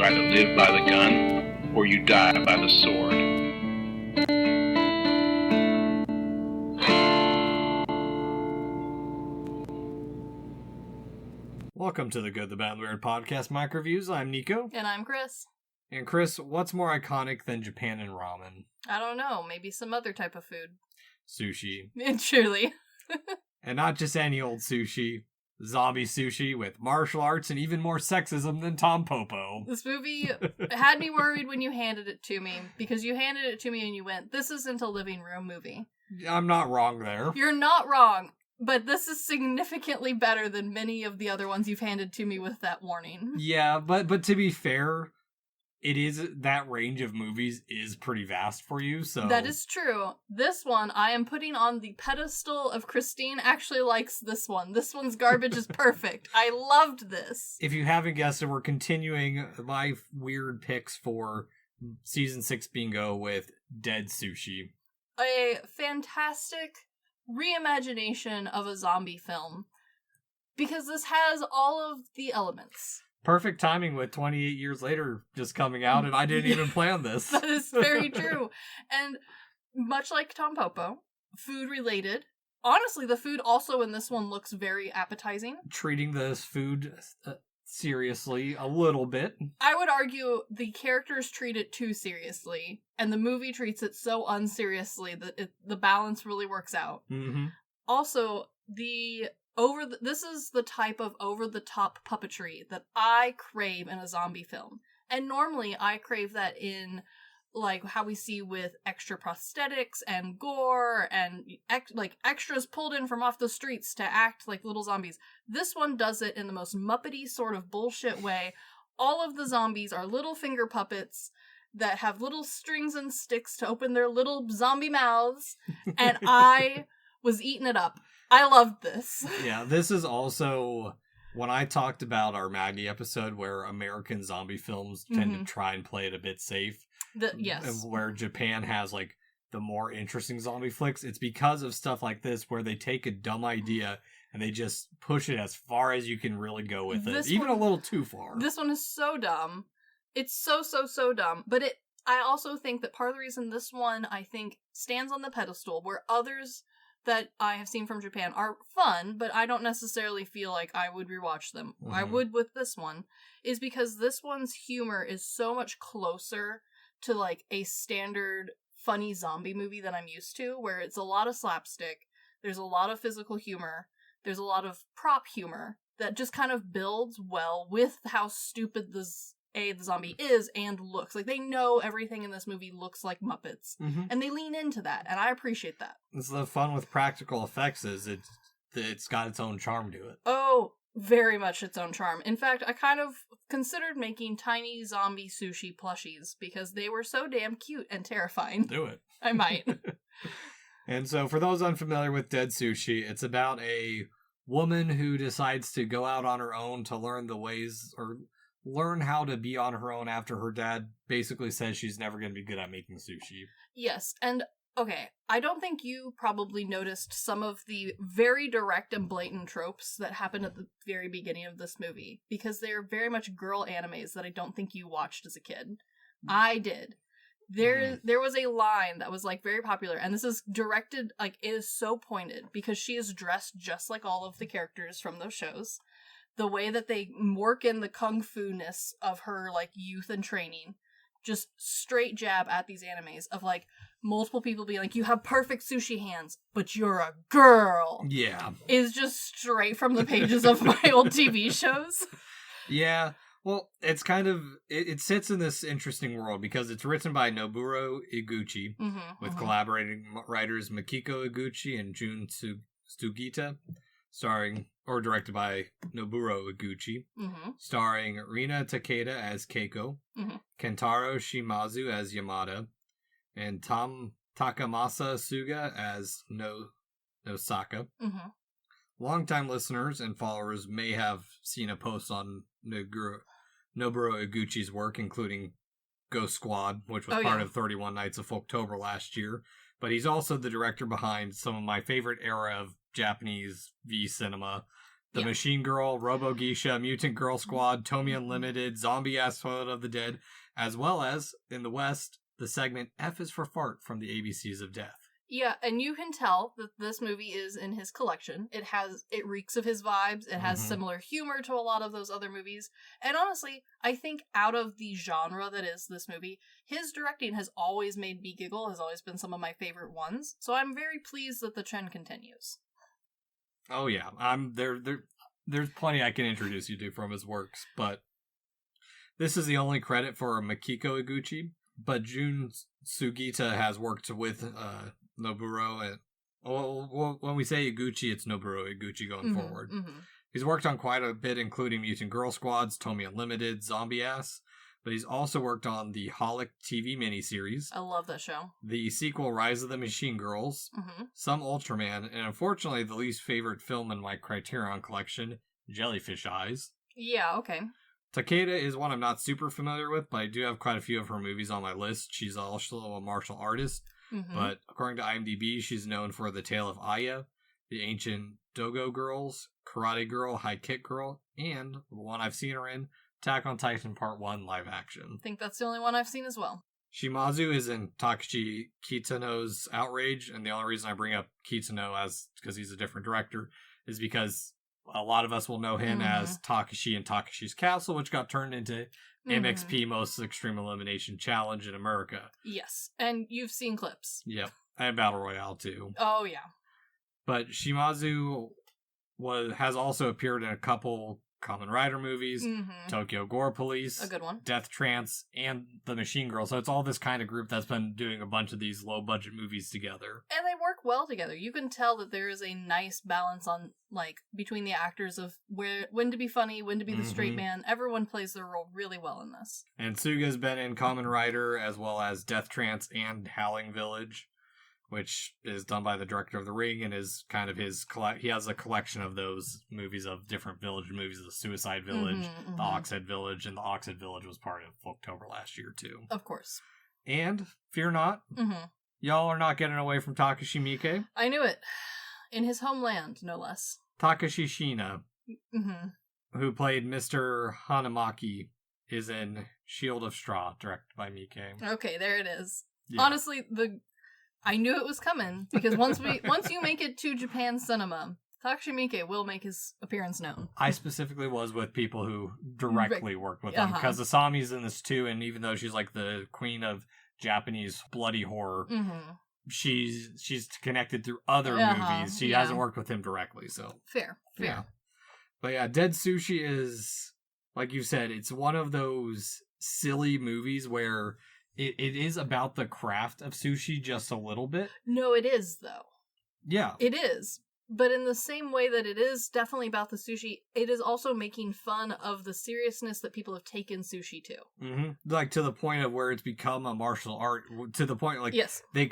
either live by the gun or you die by the sword. Welcome to the Good, the Bad, and the Weird podcast, MicroViews. I'm Nicho. And I'm Chris. And Chris, what's more iconic than Japan and ramen? I don't know. Maybe some other type of food. Sushi. Truly. And not just any old sushi. Zombie sushi with martial arts and even more sexism than Tom Popo. This movie had me worried when you handed it to me, because you handed it to me and you went, this isn't a living room movie. I'm not wrong there. You're not wrong, but this is significantly better than many of the other ones you've handed to me with that warning. Yeah, but to be fair, it is, that range of movies is pretty vast for you, so... That is true. This one, I am putting on the pedestal of Christine actually likes this one. This one's garbage is perfect. I loved this. If you haven't guessed it, we're continuing my weird picks for Season 6 Bingo with Dead Sushi. A fantastic reimagination of a zombie film, because this has all of the elements. Perfect timing with 28 years later just coming out, and I didn't even plan this. That is very true. And much like Tom Popo, food related. Honestly, the food also in this one looks very appetizing. Treating this food seriously a little bit. I would argue the characters treat it too seriously, and the movie treats it so unseriously that the balance really works out. Mm-hmm. Also, this is the type of over-the-top puppetry that I crave in a zombie film. And normally I crave that in, like, how we see with extra prosthetics and gore and, extras pulled in from off the streets to act like little zombies. This one does it in the most Muppety sort of bullshit way. All of the zombies are little finger puppets that have little strings and sticks to open their little zombie mouths. And I was eating it up. I loved this. Yeah, this is also, when I talked about our Maggie episode where American zombie films tend to try and play it a bit safe. Yes. Where Japan has, like, the more interesting zombie flicks, it's because of stuff like this where they take a dumb idea and they just push it as far as you can really go with it. Even a little too far. This one is so dumb. It's so dumb. But I also think that part of the reason this one, I think, stands on the pedestal where others that I have seen from Japan are fun, but I don't necessarily feel like I would rewatch them. Mm-hmm. I would with this one, is because this one's humor is so much closer to, like, a standard funny zombie movie that I'm used to, where it's a lot of slapstick, there's a lot of physical humor, there's a lot of prop humor that just kind of builds well with how stupid the zombie is and looks. Like, they know everything in this movie looks like Muppets. Mm-hmm. And they lean into that, and I appreciate that. It's the fun with practical effects is it's got its own charm to it. Oh, very much its own charm. In fact, I kind of considered making tiny zombie sushi plushies because they were so damn cute and terrifying. Do it. I might. And so, for those unfamiliar with Dead Sushi, it's about a woman who decides to go out on her own to learn the ways, or learn how to be on her own after her dad basically says she's never going to be good at making sushi. Yes, and okay, I don't think you probably noticed some of the very direct and blatant tropes that happen at the very beginning of this movie, because they're very much girl animes that I don't think you watched as a kid. I did. There was a line that was, like, very popular, and this is directed, like, it is so pointed, because she is dressed just like all of the characters from those shows. The way that they work in the kung fu-ness of her, like, youth and training, just straight jab at these animes of, like, multiple people being like, you have perfect sushi hands, but you're a girl. Yeah. Is just straight from the pages of my old TV shows. Yeah. Well, it's kind of, it sits in this interesting world because it's written by Nobuo Iguchi with collaborating writers Makiko Iguchi and Jun Sugita, directed by Nobuo Iguchi, starring Rina Takeda as Keiko, Kentaro Shimazu as Yamada, and Takamasa Suga as Nosaka. Longtime listeners and followers may have seen a post on Nobuo Iguchi's work, including Ghost Squad, which was part of 31 Nights of Folktober last year. But he's also the director behind some of my favorite era of Japanese V cinema, The Machine Girl, Robo Geisha, Mutant Girl Squad, Tomy Unlimited, Zombie Ass Toilet of the Dead, as well as, in the West, the segment F is for Fart from the ABCs of Death. Yeah, and you can tell that this movie is in his collection. It reeks of his vibes. It has similar humor to a lot of those other movies. And honestly, I think out of the genre that is this movie, his directing has always made me giggle, has always been some of my favorite ones. So I'm very pleased that the trend continues. Oh yeah, there's plenty I can introduce you to from his works, but this is the only credit for Makiko Iguchi. But Jun Sugita has worked with Noburo, and when we say Iguchi, it's Noburo Iguchi going forward. He's worked on quite a bit, including Mutant Girl Squads, Tomy Unlimited, Zombie Ass, but he's also worked on the Holic TV miniseries. I love that show. The sequel Rise of the Machine Girls, some Ultraman, and unfortunately the least favorite film in my Criterion collection, Jellyfish Eyes. Yeah, okay. Takeda is one I'm not super familiar with, but I do have quite a few of her movies on my list. She's also a martial artist, but according to IMDb, she's known for The Tale of Aya, The Ancient Dogo Girls, Karate Girl, High Kick Girl, and the one I've seen her in, Attack on Titan Part 1 live action. I think that's the only one I've seen as well. Shimazu is in Takashi Kitano's Outrage, and the only reason I bring up Kitano because he's a different director is because a lot of us will know him as Takashi and Takashi's Castle, which got turned into MXP Most Extreme Elimination Challenge in America. Yes, and you've seen clips. Yep, and Battle Royale too. Oh yeah. But Shimazu has also appeared in a couple Kamen Rider movies, Tokyo Gore Police, a good one, Death Trance, and The Machine Girl. So it's all this kind of group that's been doing a bunch of these low-budget movies together. And they work well together. You can tell that there is a nice balance on, between the actors of when to be funny, when to be the straight man. Everyone plays their role really well in this. And Suga's been in Kamen Rider, as well as Death Trance and Howling Village, which is done by the director of The Ring, and is kind of he has a collection of those movies of different village movies, the Suicide Village, the Oxhead Village, and the Oxhead Village was part of Folktober last year, too. Of course. And, fear not, y'all are not getting away from Takashi Miike. I knew it. In his homeland, no less. Takashi Shina, who played Mr. Hanamaki, is in Shield of Straw, directed by Miike. Okay, there it is. Yeah. Honestly, I knew it was coming, because once you make it to Japan cinema, Takashi Miike will make his appearance known. I specifically was with people who directly worked with him, because Asami's in this too, and even though she's like the queen of Japanese bloody horror, she's connected through other movies. She hasn't worked with him directly, so... Fair. Yeah. But yeah, Dead Sushi is, like you said, it's one of those silly movies where... It is about the craft of sushi just a little bit. No, it is, though. Yeah. It is. But in the same way that it is definitely about the sushi, it is also making fun of the seriousness that people have taken sushi to. Like, to the point of where it's become a martial art. To the point, like, yes. They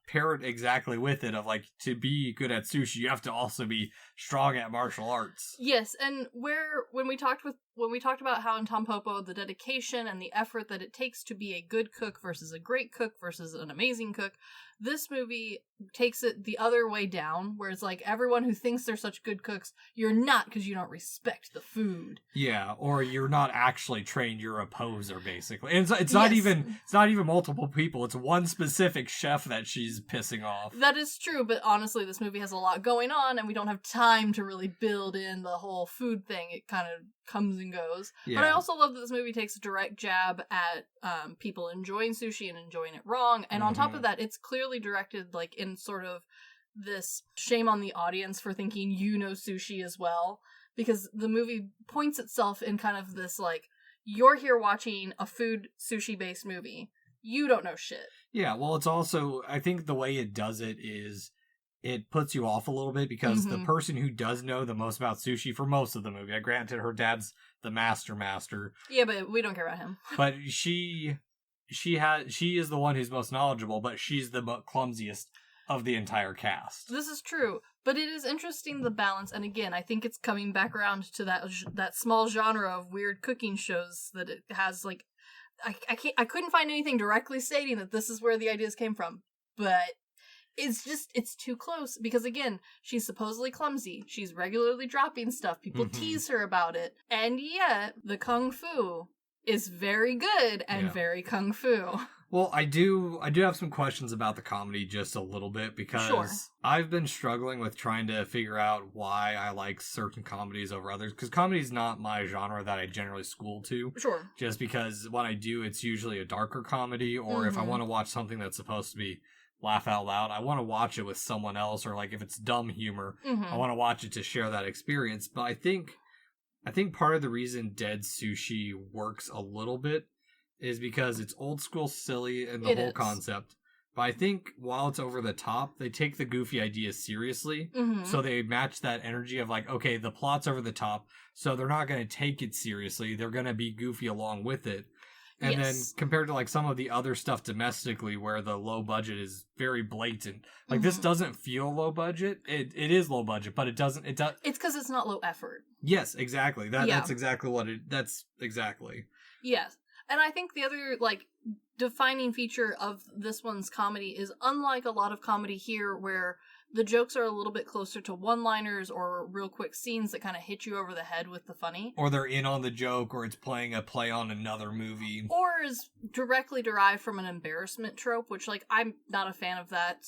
pair it exactly with it of, like, to be good at sushi, you have to also be strong at martial arts. Yes, and when we talked about how in Tampopo, the dedication and the effort that it takes to be a good cook versus a great cook versus an amazing cook, this movie takes it the other way down, where it's like, everyone who thinks they're such good cooks, you're not, because you don't respect the food. Yeah, or you're not actually trained, you're a poser, basically. And it's not even multiple people, it's one specific chef that she's pissing off. That is true, but honestly, this movie has a lot going on, and we don't have time to really build in the whole food thing. It kind of comes and goes. Yeah. But I also love that this movie takes a direct jab at people enjoying sushi and enjoying it wrong, and on top of that, it's clearly directed like in sort of this shame on the audience for thinking you know sushi as well, because the movie points itself in kind of this like, you're here watching a food sushi based movie, you don't know shit. Yeah, well, it's also, I think the way it does it is it puts you off a little bit, because the person who does know the most about sushi for most of the movie, granted her dad's the master. Yeah, but we don't care about him. But she is the one who's most knowledgeable, but she's the clumsiest of the entire cast. This is true, but it is interesting, the balance, and again, I think it's coming back around to that small genre of weird cooking shows that it has, like, I couldn't find anything directly stating that this is where the ideas came from, but it's too close because, again, she's supposedly clumsy. She's regularly dropping stuff. People tease her about it. And yet, the kung fu is very good and very kung fu. Well, I do have some questions about the comedy just a little bit because I've been struggling with trying to figure out why I like certain comedies over others, because comedy's not my genre that I generally school to. Sure. Just because when I do, it's usually a darker comedy, or if I want to watch something that's supposed to be laugh out loud, I want to watch it with someone else, or like if it's dumb humor, I want to watch it to share that experience. But I think part of the reason Dead Sushi works a little bit is because it's old school silly and the whole concept. But I think while it's over the top, they take the goofy ideas seriously. So they match that energy of like, okay, the plot's over the top, so they're not going to take it seriously. They're going to be goofy along with it. And then compared to like some of the other stuff domestically where the low budget is very blatant. Like this doesn't feel low budget. It is low budget, but it doesn't. It's because it's not low effort. Yes, exactly. That's exactly what it. That's exactly. Yes. And I think the other, like, defining feature of this one's comedy is, unlike a lot of comedy here where the jokes are a little bit closer to one-liners or real quick scenes that kind of hit you over the head with the funny. Or they're in on the joke, or it's playing a play on another movie. Or is directly derived from an embarrassment trope, which, like, I'm not a fan of that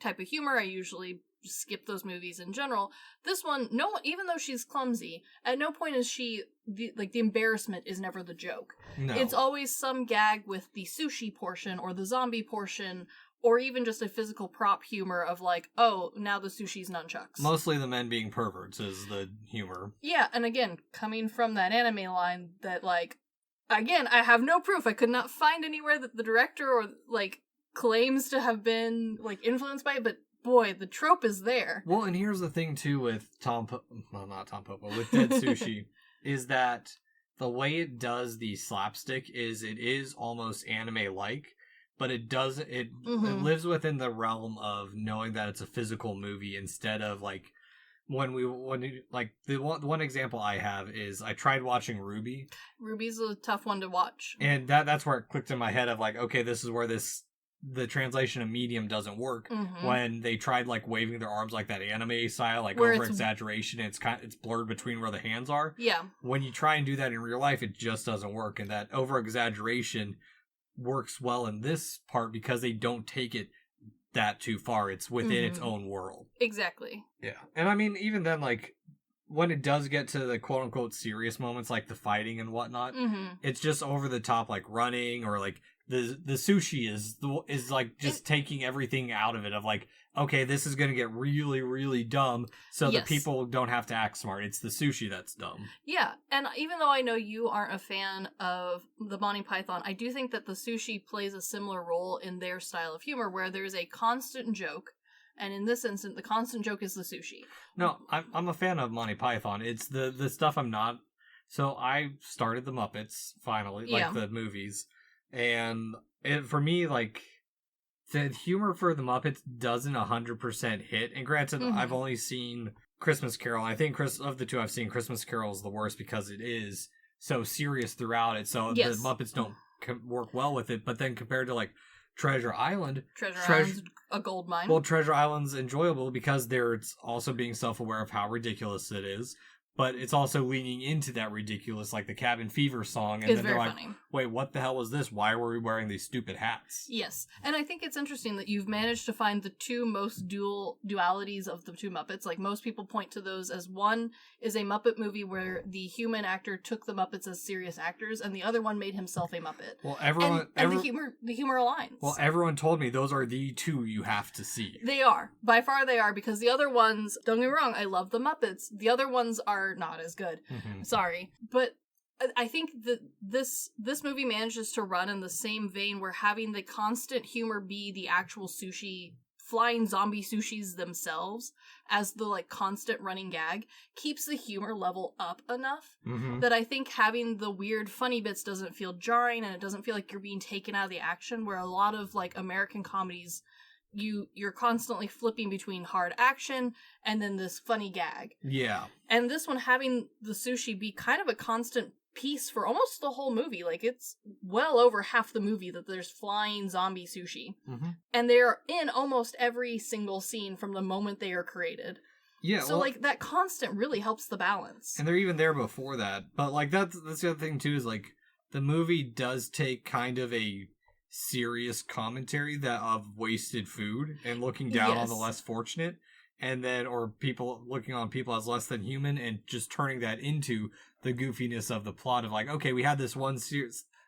type of humor. I usually skip those movies in general. This one, even though she's clumsy, at no point is she the embarrassment is never the joke. No. It's always some gag with the sushi portion or the zombie portion, or even just a physical prop humor of like, oh, now the sushi's nunchucks. Mostly the men being perverts is the humor. Yeah, and again, coming from that anime line that, like, again, I have no proof. I could not find anywhere that the director or like claims to have been like influenced by it, but boy, the trope is there. Well, and here's the thing, too, with not Tom Popo, with Dead Sushi, is that the way it does the slapstick is it is almost anime-like, but it doesn't, it lives within the realm of knowing that it's a physical movie instead of, like, the one example I have is I tried watching Ruby. Ruby's a tough one to watch. And that's where it clicked in my head of, like, okay, this is where the translation of medium doesn't work when they tried like waving their arms like that anime style, like over exaggeration, and it's blurred between where the hands are. Yeah. When you try and do that in real life, it just doesn't work, and that over exaggeration works well in this part because they don't take it that too far. It's within its own world. Exactly. Yeah. And I mean, even then, like when it does get to the quote unquote serious moments, like the fighting and whatnot, it's just over the top, like running or like the sushi is like just taking everything out of it of like, okay, this is going to get really, really dumb so the people don't have to act smart. It's the sushi that's dumb. Yeah, and even though I know you aren't a fan of the Monty Python, I do think that the sushi plays a similar role in their style of humor where there's a constant joke, and in this instance, the constant joke is the sushi. No, I'm a fan of Monty Python. It's the stuff I'm not. So I started the Muppets, finally, like the movies. And for me, like, the humor for the Muppets doesn't 100% hit. And granted, I've only seen Christmas Carol. I think of the two I've seen, Christmas Carol is the worst because it is so serious throughout it. So the Muppets don't work well with it. But then compared to, like, Treasure Island's a gold mine. Well, Treasure Island's enjoyable because it's also being self-aware of how ridiculous it is. But it's also leaning into that ridiculous, like the Cabin Fever song. And then they're like, wait, what the hell was this? Why were we wearing these stupid hats? Yes. And I think it's interesting that you've managed to find the two most dualities of the two Muppets. Like, most people point to those as one is a Muppet movie where the human actor took the Muppets as serious actors, and the other one made himself a Muppet. Well, the humor aligns. Well, everyone told me those are the two you have to see. They are. By far they are, because the other ones, don't get me wrong, I love the Muppets. The other ones are not as good. Sorry. But I think that this movie manages to run in the same vein where having the constant humor be the actual sushi, flying zombie sushis themselves as the like constant running gag keeps the humor level up enough that I think having the weird funny bits doesn't feel jarring, and it doesn't feel like you're being taken out of the action, where a lot of like American comedies you're constantly flipping between hard action and then this funny gag. Yeah. And this one having the sushi be kind of a constant piece for almost the whole movie. Like, it's well over half the movie that there's flying zombie sushi. Mm-hmm. And they're in almost every single scene from the moment they are created. Yeah, so, like, that constant really helps the balance. And they're even there before that. But, like, that's the other thing, too, is, like, the movie does take kind of a serious commentary of wasted food and looking down on the less fortunate. And then, or people looking on people as less than human and just turning that into the goofiness of the plot of like, okay, we had this one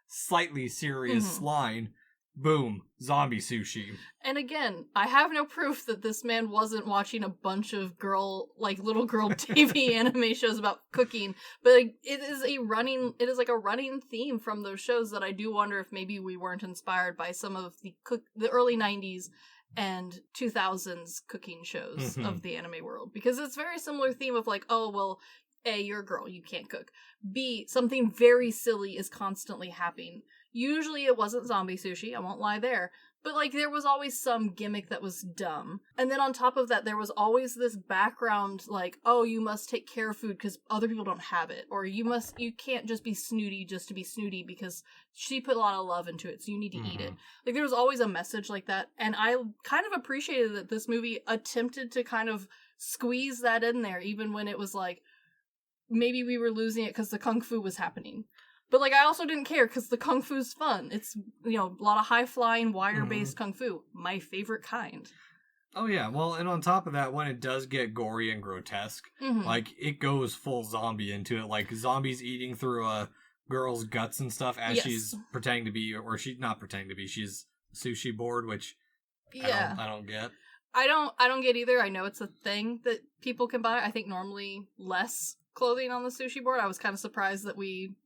slightly serious line, boom, zombie sushi. And again, I have no proof that this man wasn't watching a bunch of little girl TV anime shows about cooking, but like, it is like a running theme from those shows that I do wonder if maybe we weren't inspired by some of the early 90s and 2000s cooking shows of the anime world, because it's very similar theme of like, oh, well, A, you're a girl, you can't cook. B, something very silly is constantly happening. Usually it wasn't zombie sushi, I won't lie there, but like there was always some gimmick that was dumb. And then on top of that, there was always this background like, oh, you must take care of food because other people don't have it, or you can't just be snooty just to be snooty because she put a lot of love into it, so you need to eat it. Like there was always a message like that, and I kind of appreciated that this movie attempted to kind of squeeze that in there, even when it was like, maybe we were losing it because the kung fu was happening. But, like, I also didn't care because the kung fu's fun. It's, a lot of high-flying, wire-based kung fu. My favorite kind. Oh, yeah. Well, and on top of that, when it does get gory and grotesque, like, it goes full zombie into it. Like, zombies eating through a girl's guts and stuff as she's pretending to be, or she's not pretending to be, she's sushi board, which I don't get. I don't get either. I know it's a thing that people can buy. I think normally less clothing on the sushi board. I was kind of surprised that we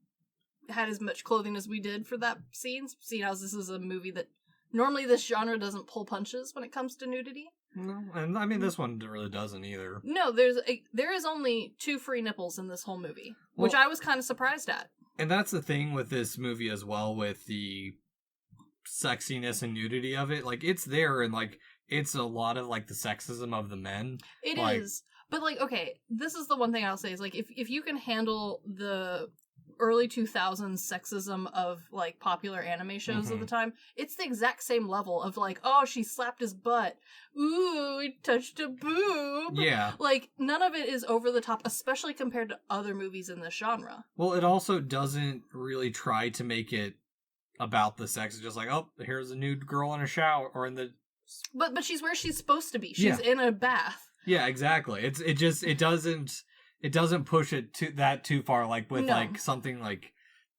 had as much clothing as we did for that scene, seeing as this is a movie that normally this genre doesn't pull punches when it comes to nudity. No, and I mean this one really doesn't either. No, there is only 2 free nipples in this whole movie, which I was kind of surprised at. And that's the thing with this movie as well, with the sexiness and nudity of it. Like, it's there, and like it's a lot of like the sexism of the men. It is. But like, okay, this is the one thing I'll say is like, if you can handle the early 2000s sexism of like popular anime shows of the time, it's the exact same level of like, oh, she slapped his butt, ooh, he touched a boob. Yeah, like none of it is over the top, especially compared to other movies in this genre. Well, it also doesn't really try to make it about the sex. It's just like, oh, here's a nude girl in a shower or in the but she's where she's supposed to be. She's in a bath. Yeah, exactly. It doesn't push it too far, like with like something like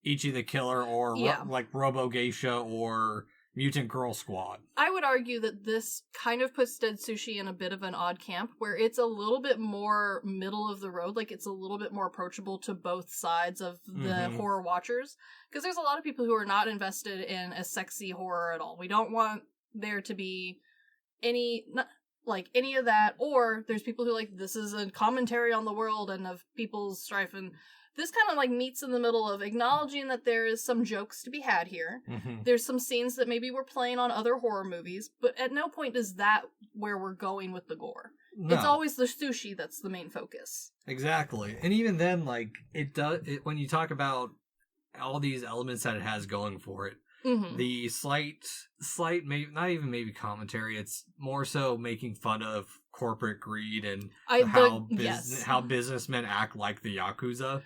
Ichi the Killer or like Robo Geisha or Mutant Girl Squad. I would argue that this kind of puts Dead Sushi in a bit of an odd camp where it's a little bit more middle of the road, like it's a little bit more approachable to both sides of the horror watchers, because there's a lot of people who are not invested in a sexy horror at all. We don't want there to be any of that, or there's people who like, this is a commentary on the world and of people's strife, and this kind of like meets in the middle of acknowledging that there is some jokes to be had here. There's some scenes that maybe we're playing on other horror movies, but at no point is that where we're going with the gore. No. It's always the sushi that's the main focus. Exactly. And even then, like, when you talk about all these elements that it has going for it, the slight, maybe not even maybe commentary. It's more so making fun of corporate greed and how businessmen act like the Yakuza.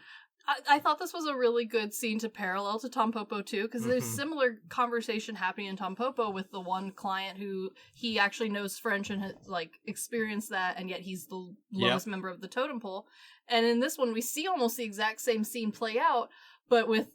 I thought this was a really good scene to parallel to Tampopo too, because there's similar conversation happening in Tampopo with the one client who he actually knows French and has like experienced that, and yet he's the lowest member of the totem pole. And in this one, we see almost the exact same scene play out, but with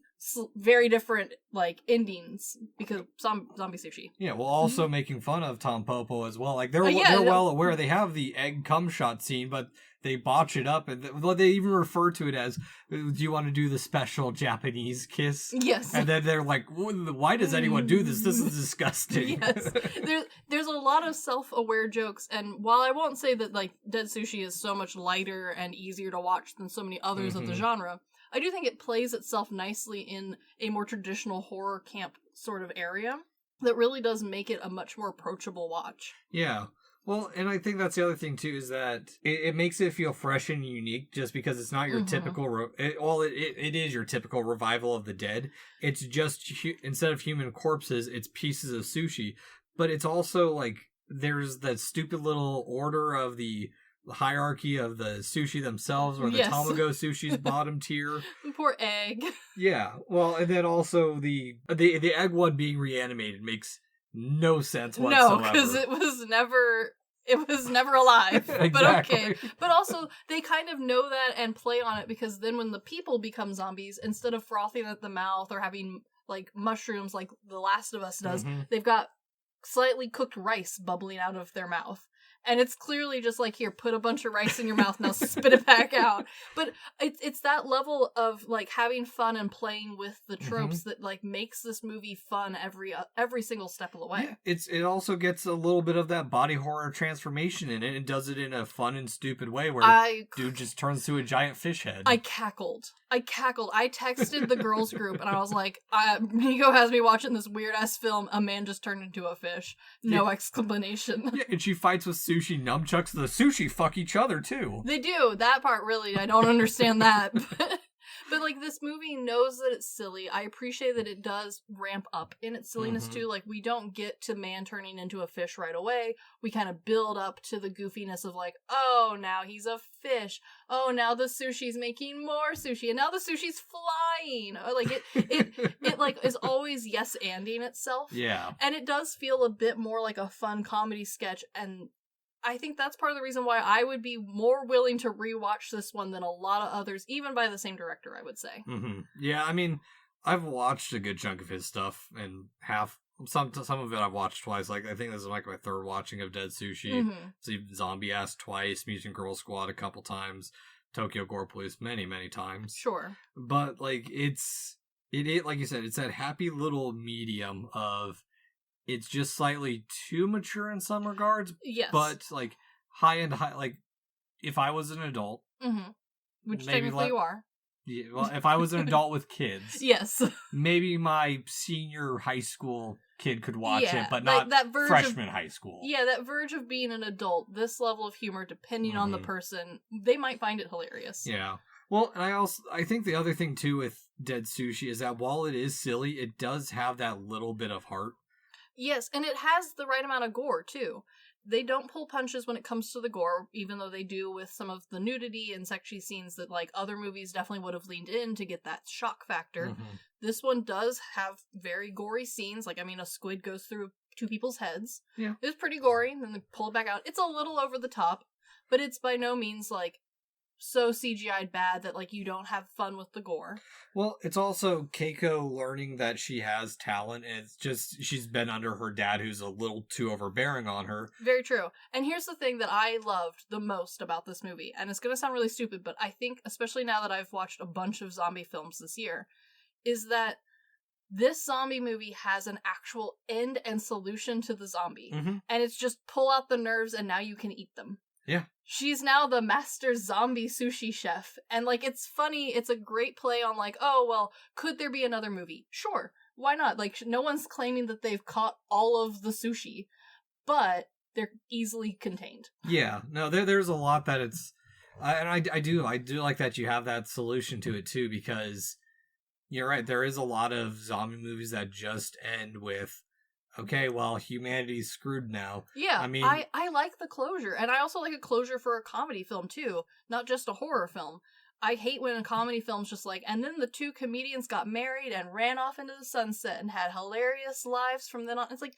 very different like endings because zombie sushi. Yeah, well, also making fun of Tampopo as well. Like they're well aware they have the egg cum shot scene, but they botch it up, and they even refer to it as, "Do you want to do the special Japanese kiss?" Yes, and then they're like, "Why does anyone do this? This is disgusting." Yes, there's a lot of self-aware jokes, and while I won't say that like Dead Sushi is so much lighter and easier to watch than so many others of the genre, I do think it plays itself nicely in a more traditional horror camp sort of area that really does make it a much more approachable watch. Yeah. Well, and I think that's the other thing too, is that it makes it feel fresh and unique, just because it's not your typical. It is your typical revival of the dead. It's just instead of human corpses, it's pieces of sushi. But it's also like there's that stupid little order of the hierarchy of the sushi themselves, where the tamago sushi's bottom tier. Poor egg. Yeah. Well, and then also the egg one being reanimated makes no sense whatsoever. No, because it was never alive. Exactly. But okay. But also, they kind of know that and play on it, because then when the people become zombies, instead of frothing at the mouth or having, like, mushrooms like The Last of Us does, they've got slightly cooked rice bubbling out of their mouth. And it's clearly just like, here, put a bunch of rice in your mouth, now spit it back out. But it's that level of, like, having fun and playing with the tropes that, like, makes this movie fun every single step of the way. Yeah, it also gets a little bit of that body horror transformation in it, and does it in a fun and stupid way where dude just turns to a giant fish head. I cackled. I texted the girls group, and I was like, Nico has me watching this weird-ass film, a man just turned into a fish. No explanation. Yeah, and she fights with sushi nunchucks. The sushi fuck each other, too. They do. That part, really, I don't understand that. But, like, this movie knows that it's silly. I appreciate that it does ramp up in its silliness, too. Like, we don't get to man turning into a fish right away. We kind of build up to the goofiness of, like, oh, now he's a fish. Oh, now the sushi's making more sushi. And now the sushi's flying. Or, like, it like, is always yes-anding itself. Yeah. And it does feel a bit more like a fun comedy sketch, and I think that's part of the reason why I would be more willing to rewatch this one than a lot of others, even by the same director, I would say. Yeah, I mean, I've watched a good chunk of his stuff, and some of it I've watched twice. Like, I think this is like my third watching of Dead Sushi. See Zombie Ass twice, Mutant Girl Squad a couple times, Tokyo Gore Police many, many times. Sure. But, like, it like you said, it's that happy little medium of, it's just slightly too mature in some regards. Yes. But, like, high, like, if I was an adult. Which technically you are. Yeah, well, if I was an adult with kids. Yes. Maybe my senior high school kid could watch it, but like not freshman high school. Yeah, that verge of being an adult, this level of humor, depending on the person, they might find it hilarious. Yeah. Well, and I think the other thing, too, with Dead Sushi is that while it is silly, it does have that little bit of heart. Yes, and it has the right amount of gore, too. They don't pull punches when it comes to the gore, even though they do with some of the nudity and sexy scenes that, like, other movies definitely would have leaned in to get that shock factor. This one does have very gory scenes. Like, I mean, a squid goes through two people's heads. Yeah. It's pretty gory, and then they pull it back out. It's a little over the top, but it's by no means, like, so CGI'd bad that, like, you don't have fun with the gore. Well, it's also Keiko learning that she has talent, and it's just, she's been under her dad, who's a little too overbearing on her. Very true. And here's the thing that I loved the most about this movie, and it's gonna sound really stupid, but I think, especially now that I've watched a bunch of zombie films this year, is that this zombie movie has an actual end and solution to the zombie. And it's just pull out the nerves and now you can eat them. Yeah. She's now the master zombie sushi chef. And, like, it's funny. It's a great play on, like, oh, well, could there be another movie? Sure. Why not? Like, no one's claiming that they've caught all of the sushi, but they're easily contained. Yeah. No, there's a lot that it's... And I do like that you have that solution to it, too, because you're right. There is a lot of zombie movies that just end with, okay, well, humanity's screwed now. Yeah, I mean, I like the closure, and I also like a closure for a comedy film, too, not just a horror film. I hate when a comedy film's just like, and then the two comedians got married and ran off into the sunset and had hilarious lives from then on. It's like,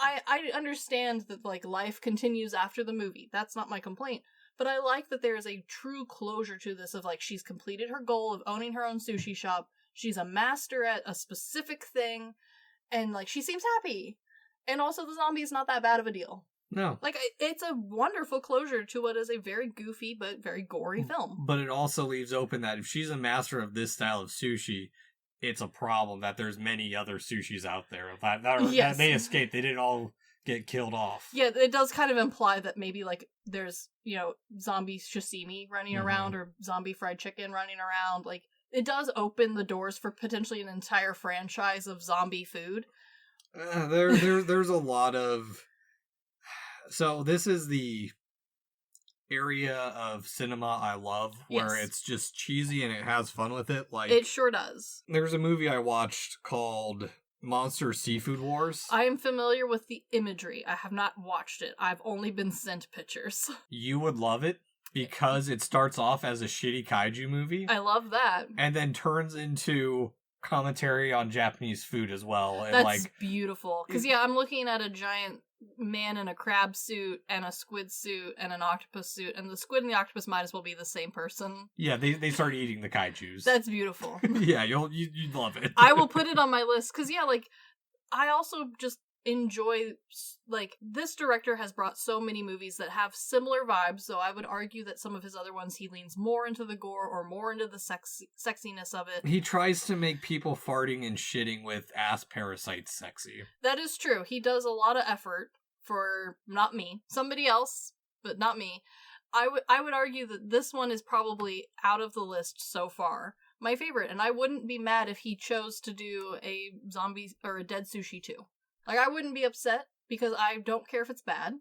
I understand that, like, life continues after the movie. That's not my complaint. But I like that there is a true closure to this of, like, she's completed her goal of owning her own sushi shop. She's a master at a specific thing. And, like, she seems happy. And also the zombie is not that bad of a deal. No. Like, it's a wonderful closure to what is a very goofy but very gory film. But it also leaves open that if she's a master of this style of sushi, it's a problem that there's many other sushis out there. That they escaped. They didn't all get killed off. Yeah, it does kind of imply that maybe, like, there's, you know, zombie sashimi running around or zombie fried chicken running around. Like, it does open the doors for potentially an entire franchise of zombie food. There's a lot of So this is the area of cinema I love, where it's just cheesy and it has fun with it. Like, it sure does. There's a movie I watched called Monster Seafood Wars. I am familiar with the imagery. I have not watched it. I've only been sent pictures. You would love it because it starts off as a shitty kaiju movie. I love that. And then turns into commentary on Japanese food as well. And that's beautiful. Because, I'm looking at a giant man in a crab suit and a squid suit and an octopus suit, and the squid and the octopus might as well be the same person. Yeah, they start eating the kaijus. That's beautiful. Yeah, you'd love it. I will put it on my list, because, I also just enjoy, this director has brought so many movies that have similar vibes, so I would argue that some of his other ones he leans more into the gore or more into the sexiness of it. He tries to make people farting and shitting with ass parasites sexy. That is true. He does a lot of effort for, not me, somebody else, but not me. I would argue that this one is probably out of the list so far my favorite, and I wouldn't be mad if he chose to do a zombie or a Dead Sushi 2. I wouldn't be upset, because I don't care if it's bad,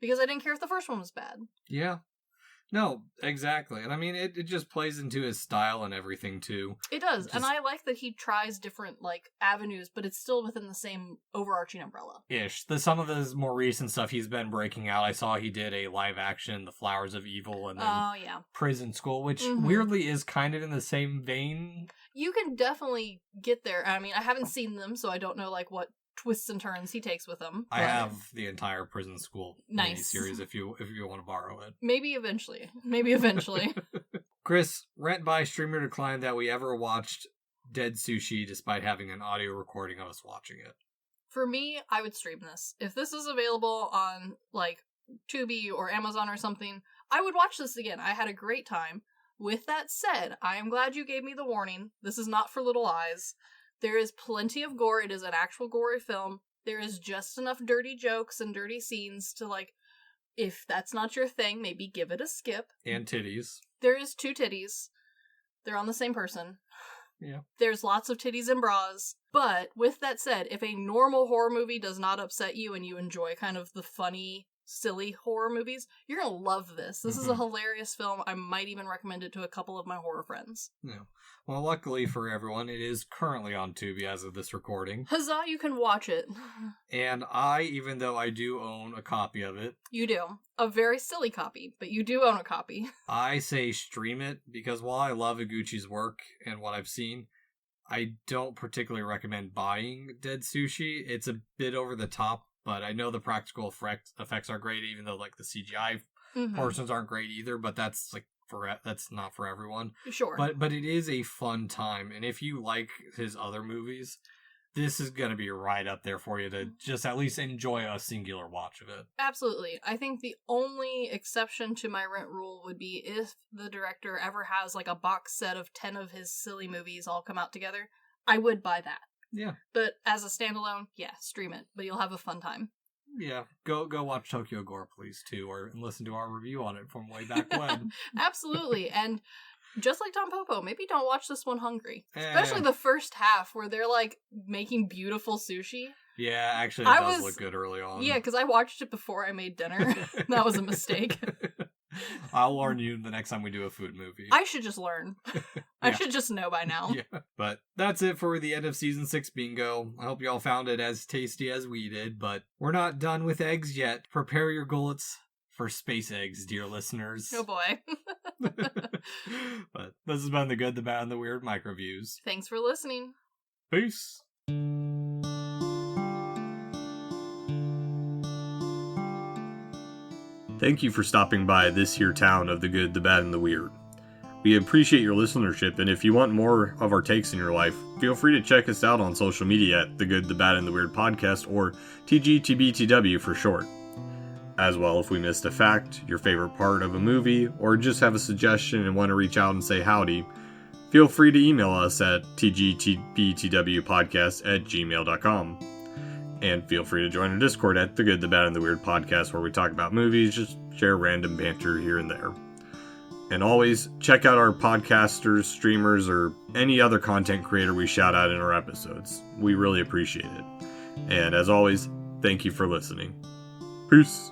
because I didn't care if the first one was bad. Yeah. No, exactly. And I mean, it just plays into his style and everything, too. It does, and I like that he tries different, avenues, but it's still within the same overarching umbrella. Ish. Some of his more recent stuff he's been breaking out. I saw he did a live action, The Flowers of Evil, and then Prison School, which weirdly is kind of in the same vein. You can definitely get there. I mean, I haven't seen them, so I don't know, what twists and turns he takes with them. I have the entire Prison School miniseries if you want to borrow it. Maybe eventually. Chris, rent by streamer declined that we ever watched Dead Sushi despite having an audio recording of us watching it. For me, I would stream this. If this is available on Tubi or Amazon or something, I would watch this again. I had a great time. With that said, I am glad you gave me the warning. This is not for little eyes. There is plenty of gore. It is an actual gory film. There is just enough dirty jokes and dirty scenes to, if that's not your thing, maybe give it a skip. And titties. There is 2 titties. They're on the same person. Yeah. There's lots of titties and bras. But, with that said, if a normal horror movie does not upset you and you enjoy kind of the funny, silly horror movies, you're gonna love this. This is a hilarious film. I might even recommend it to a couple of my horror friends. Yeah. Well, luckily for everyone, it is currently on Tubi as of this recording. Huzzah, you can watch it. And even though I do own a copy of it... You do. A very silly copy, but you do own a copy. I say stream it, because while I love Iguchi's work and what I've seen, I don't particularly recommend buying Dead Sushi. It's a bit over the top, but I know the practical effects are great, even though, the CGI portions aren't great either, but that's, that's not for everyone. Sure. But it is a fun time, and if you like his other movies, this is going to be right up there for you to just at least enjoy a singular watch of it. Absolutely. I think the only exception to my rent rule would be if the director ever has a box set of 10 of his silly movies all come out together. I would buy that. Yeah. But as a standalone, stream it, but you'll have a fun time. Yeah, go watch Tokyo Gore, please, too, and listen to our review on it from way back when. Absolutely, and just like Tom Popo, maybe don't watch this one hungry. Especially the first half, where they're, making beautiful sushi. Yeah, actually, it does look good early on. Yeah, because I watched it before I made dinner. That was a mistake. I'll warn you the next time we do a food movie. I should just learn. I should just know by now. Yeah. But that's it for the end of Season 6 bingo. I hope y'all found it as tasty as we did, but we're not done with eggs yet. Prepare your gullets for space eggs, dear listeners. Oh boy. But this has been the Good, the Bad, and the Weird MicroViews. Thanks for listening. Peace. Thank you for stopping by this here town of the good, the bad, and the weird. We appreciate your listenership, and if you want more of our takes in your life, feel free to check us out on social media at The Good, the Bad, and the Weird Podcast, or TGTBTW for short. As well, if we missed a fact, your favorite part of a movie, or just have a suggestion and want to reach out and say howdy, feel free to email us at tgtbtwpodcast@gmail.com. And feel free to join our Discord at The Good, the Bad, and the Weird Podcast, where we talk about movies, just share random banter here and there. And always, check out our podcasters, streamers, or any other content creator we shout out in our episodes. We really appreciate it. And as always, thank you for listening. Peace!